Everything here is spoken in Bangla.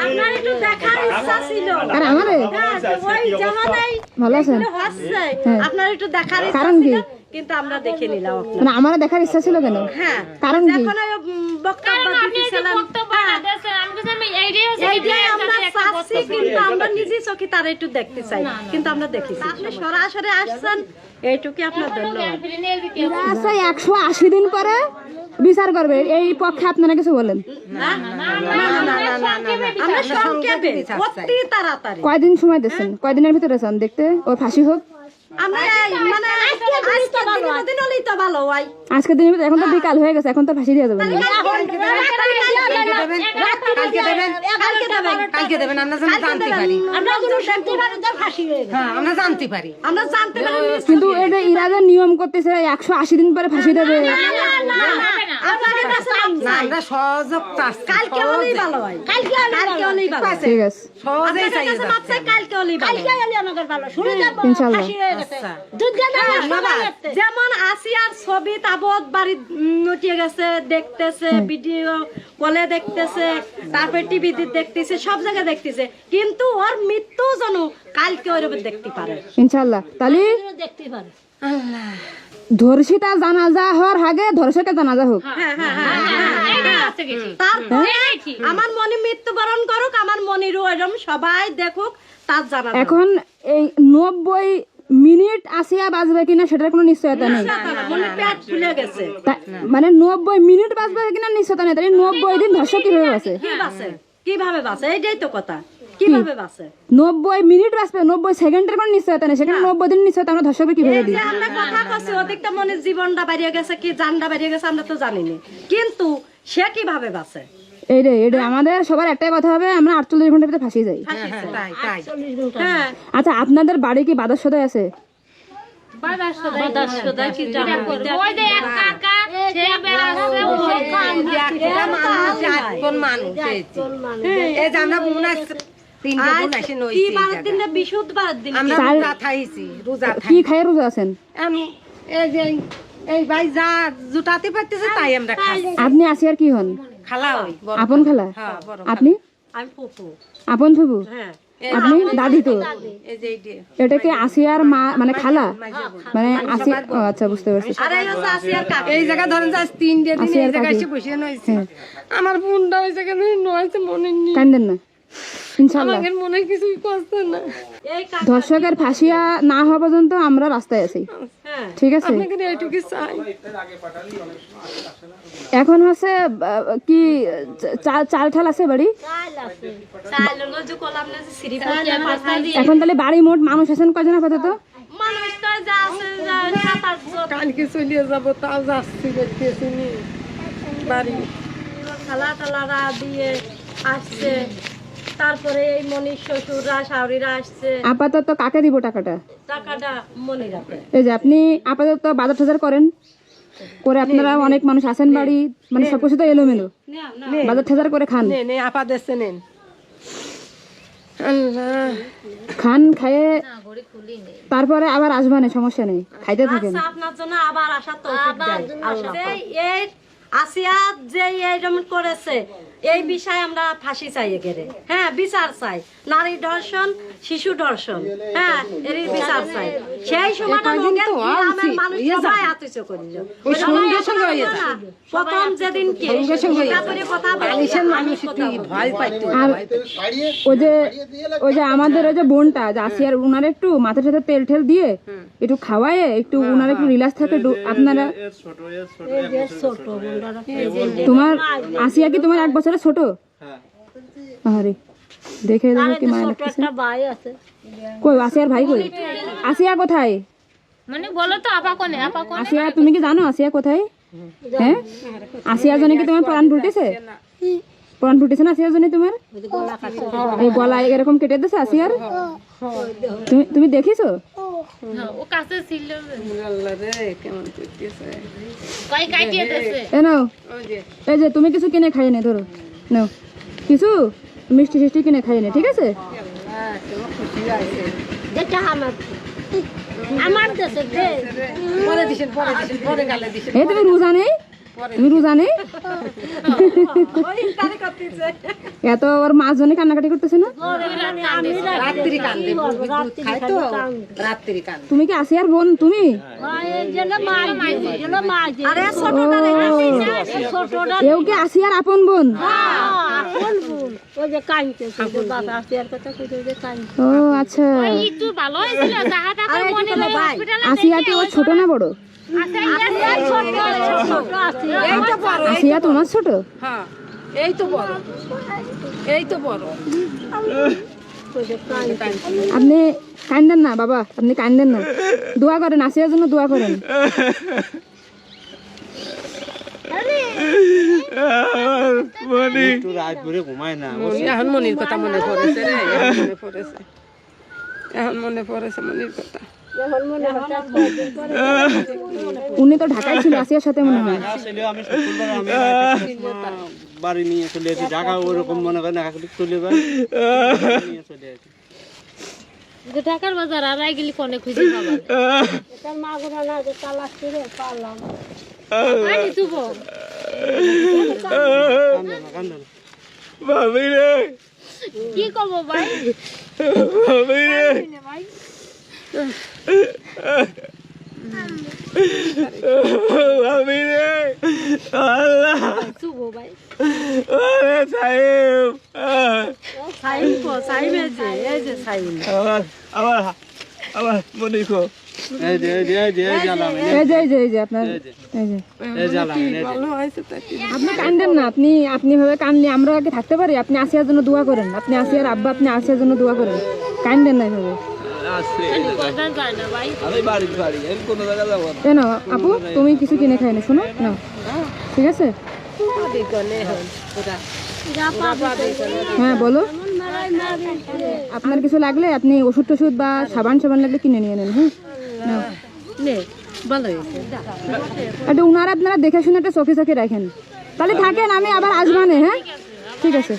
আপনার একটু দেখার ইচ্ছা ছিল আর আমারে ওই জামানাই ভালো আছেন হচ্ছে আপনার একটু দেখার ইচ্ছা কারণ কি? ছিল কিন্তু আমরা দেখে নিলাম আপনার মানে আমারে দেখার ইচ্ছা ছিল কেন? হ্যাঁ কারণ কি? যখন ওই বক্তব্য দিতেছিলেন এইটাই আমরা চাচ্ছি কিন্তু আমরা নিজে চোখে তার একটু দেখতে চাই কিন্তু আমরা দেখেছি আপনি সরাসরি আসছেন এইটুকুই আপনার ধন্যবাদ আচ্ছা 180 দিন পরে বিচার করবে এই পক্ষে আপনারা কিছু বলেন? আমরা সংক্ষেপে অতি তাড়াতাড়ি কয়দিন সময় দিচ্ছেন? কয়দিনের ভিতরে চান দেখতে ওই ফাঁসি হোক? আমরা মানে আজকে দিন হলেই তো ভালো হয় আজকের দিনের ভিতরে এখন তো বিকাল হয়ে গেছে এখন তো ফাঁসি দিয়ে দেবেন না। কালকে দেবেন আমরা যেন জানতে পারি। হ্যাঁ আমরা জানতে পারি। আমরা জানতে পারি কিন্তু এটা ইরা যে নিয়ম করতেছে 180 দিন পরে ফাঁসি দেবে। না আমরা সহযোগ চাচ্ছি। কালকে হলেই ভালো হয় কালকে হলেই ভালো ঠিক আছে সহজেই চাই যাচ্ছে। কালকে হলেই ভালো ইনশাআল্লাহ। যেমন আসিয়ার ছবি তাবৎ বাড়ি নটিয়ে গেছে দেখতেছে ভিডিও কলে দেখতেছে তারপরে টিভিতে দেখতেছে সব জায়গায় দেখতেছে কিন্তু ওর মৃত্যু যেন কালকে ওইরকম দেখতে পারে ইনশাআল্লাহ। তাহলে দেখতে পারে ধর্ষিতা জানাজা হওয়ার আগে ধর্ষকের জানাজা হোক। তারপরে আমার মনে মৃত্যুবরণ করুক আমার মনিরও এরকম সবাই দেখুক তার জানা এখন এই 90 মিনিট আসিয়া বাজবে কিনা সেটার কোনো নিশ্চয়তা নেই। মনে পেট ফুলে গেছে মানে 90 মিনিট বাজবে কিনা নিশ্চয়তা নেই। তাহলে 90 দিন ধর্ষক কিভাবে বাঁচে? কিভাবে বাঁচে এইটাই তো কথা কিভাবে বাঁচে 90 মিনিট বাঁচবে 90 সেকেন্ডের কোনো নিশ্চয়তা নেই সেখানে 90 দিন নিশ্চয়তা আমরা ধর্ষককে কিভাবে দিই? আমরা কথা কইছি ওদিকটা মনে জীবনটা বাড়িয়ে গেছে কি জানটা বাড়িয়ে গেছে আমরা তো জানি না কিন্তু সে কিভাবে বাঁচে এইটাই আমাদের সবার একটাই কথা হবে আমরা 48 ঘন্টার ভিতরে ফাঁসি যাই। তাই তাই। হ্যাঁ আচ্ছা আপনাদের বাড়ি কি বাদার সদাই আছে? এই যে আমরা মনে হয় তিনটা বোন এসে নইছি এই জায়গায়। আমরা রোজা থাইছি রোজা থাই। কি খাই রোজা আছেন? এই যে এই ভাই যা জুটাতে পারতেছে তাই আমরা খাই। আপনি আসিয়ার কি হন? খালা হই বড়। আপন খালা? হ্যাঁ বড়। আপনি আমি ফুফু আপন ফুফু? হ্যাঁ আপনি দাদি তো? এই যে এইটা এটা কি আসিয়ার মা মানে খালা? মানে আসিয়া ও আচ্ছা বুঝতে পারছি। আর এই হচ্ছে আসিয়ার কাকা এই জায়গা ধরেন যে আজ 3 দিন এই জায়গায় এসে বসে নইছি। আমার বোনটা ওই জায়গায় নইছে মনে নেই। কান্দেন না ইনশাআল্লাহ। আমাদের মনে কিছুই করছে না। এই কাকা ধর্ষকের ফাঁসিয়া না হওয়া পর্যন্ত আমরা রাস্তায় আছি। হ্যাঁ ঠিক আছে আপনাকে এইটুকু চাই। এখন হচ্ছে কি চাল ঠাল আছে বাড়ি? চাইল হলো যে কলাম না যে সিঁড়ি পড়িয়ে পাঠাই দিয়ে এখন তাহলে বাড়ি মোট মানুষ আছেন কয়জন আপাতত? মানুষ তো যা আছে যা 7-8 জন কালকে চলে যাব তাও যাচ্ছি দেখতেছি নি বাড়ি। খালা টালারা দিয়ে আসছে তারপরে এই মনির শ্বশুররা শাশুড়িরা আসছে আপাতত কাকে দিব টাকাটা? টাকাটা মনে রাখে এই যে আপনি আপাতত বাজার টাজার করেন করে আপনারা অনেক মানুষ আছেন বাড়ি মানে সবকিছু তো এলোমেলো বাজার টাজার করে খান নে নে আপা দেশে নেন। আল্লাহ খান খায়ে তারপরে আবার আসবানে সমস্যা নেই খাইতে থাকেন। আচ্ছা আপনার জন্য আবার আসা তৌফিক দেয় আল্লাহ এই আসিয়া যে এইরকম করেছে এই বিষয়ে আমরা ফাঁসি চাই গেলে হ্যাঁ বিচার চাই নারী ধর্ষণ শিশু ধর্ষণ হ্যাঁ এর বিচার চাই সেই সময়টা গ্রামের মানুষ সবাই আতিথ্য করি সঙ্গে সঙ্গে হয়ে প্রথম যেদিন কে তারপরে কথা বালিশের মানুষ একটু ভয় পাইতো। আর ওই যে আমাদের ওই যে বোনটা যে আসিয়ার উনার একটু মাথার সাথে তেল ঠেল দিয়ে একটু খাওয়ায় একটু উনার একটু রিল্যাক্স থাকে আপনারা। তোমার আসিয়া কি তোমার 1 বছরের ছোট? আরে দেখে দেখো কি মায়া লাগতেছে। কই আসিয়ার ভাই কই? আসিয়া কোথায়? মানে বলো তো আপা কোনে আসিয়া তুমি কি জানো আসিয়া কোথায়? হ্যাঁ আসিয়া জন্য কি তোমার প্রাণ ফুটেছে? প্রাণ ফুটেছে না আসিয়ার জন্য তোমার? এই গলা এরকম কেটে দিয়েছে আসিয়ার? তুমি দেখিছো? ও কাছে ছিল আল্লাহ রে কেমন করতেছে। কই কাটিয়ে দেছে এ নাও এই যে তুমি কিছু কিনে খাইয়ে নে ধরো নাও কিছু মিষ্টি টিষ্টি কিনে খাইয়ে নে ঠিক আছে? আমার দেশে পরে দিছেন পরে গালে দিছেন। এই তুমি রোজা নেই তুমি রোজা নেই? এত ওর মা জন্য কান্নাকাটি করতেছে না? রাত্রি কান্দে দুধ খায় তো রাত্রি কান্দে তুমি কি আসিয়ার বোন তুমি? আরে ছোটটা রে, এও কি আসিয়ার আপন বোন? ও আচ্ছা। একটু ভালো হয়েছিল যাহা তাকে মনে হয় হসপিটালে আসিয়া কি ওর ছোট না বড়? আসিয়া তোমার ছোট? হ্যাঁ এই তো বড় এই তো বড় আপনি কান্দেন না বাবা, আপনি কান্দেন না, দোয়া করেন, আসিয়ার জন্য দোয়া করেন। একটু রাত ভরে ঘুমায় না। এখন মনির কথা মনে পড়েছে রে এখন মনে পড়েছে এখন মনে পড়েছে মনির কথা উনি তো ঢাকায় ছিল আসিয়ার সাথে মনে হয়। আসলে আমি শুক্রবার আমি বাড়ি নিয়ে চলে আসি, ঢাকা ওরকম মনে করেন একাধিক চলে যায় নিয়ে চলে আসি। যে ঢাকার বাজার আর আই গেলি কোনে খুঁজে পাবা আনি তুব কান্দে না। কি করব ভাই তুব ভাই সাইম কো, সাইমে যে, এই যে সাইম। এই যে জ্বালাম, এই যে এই যে এই যে আপনার এই যে এই জ্বালাম, ভালো হয়েছে তাই আপনি কান্দেন না, আপনি ভাবে কানলে আমরা কি থাকতে পারি? আপনি আসিয়ার জন্য দোয়া করেন, আপনি আসিয়ার আব্বা, আপনি আসিয়ার জন্য দোয়া করেন, কান্দেন না এভাবে। কথা যায় না ভাই এ নাও আপু, তুমি কিছু কিনে খাই না, শোনো নাও, ঠিক আছে? হ্যাঁ বলো, আপনার কিছু লাগলে আপনি ওষুধ টষুধ বা সাবান লাগলে কিনে নিয়ে নেন। হ্যাঁ নাও। ভালো হয়েছে। একটু উনারা আপনারা দেখে শুনে একটা চোখে চোখে রাখেন, তাহলে থাকেন, আমি আবার আসবানে। হ্যাঁ ঠিক আছে।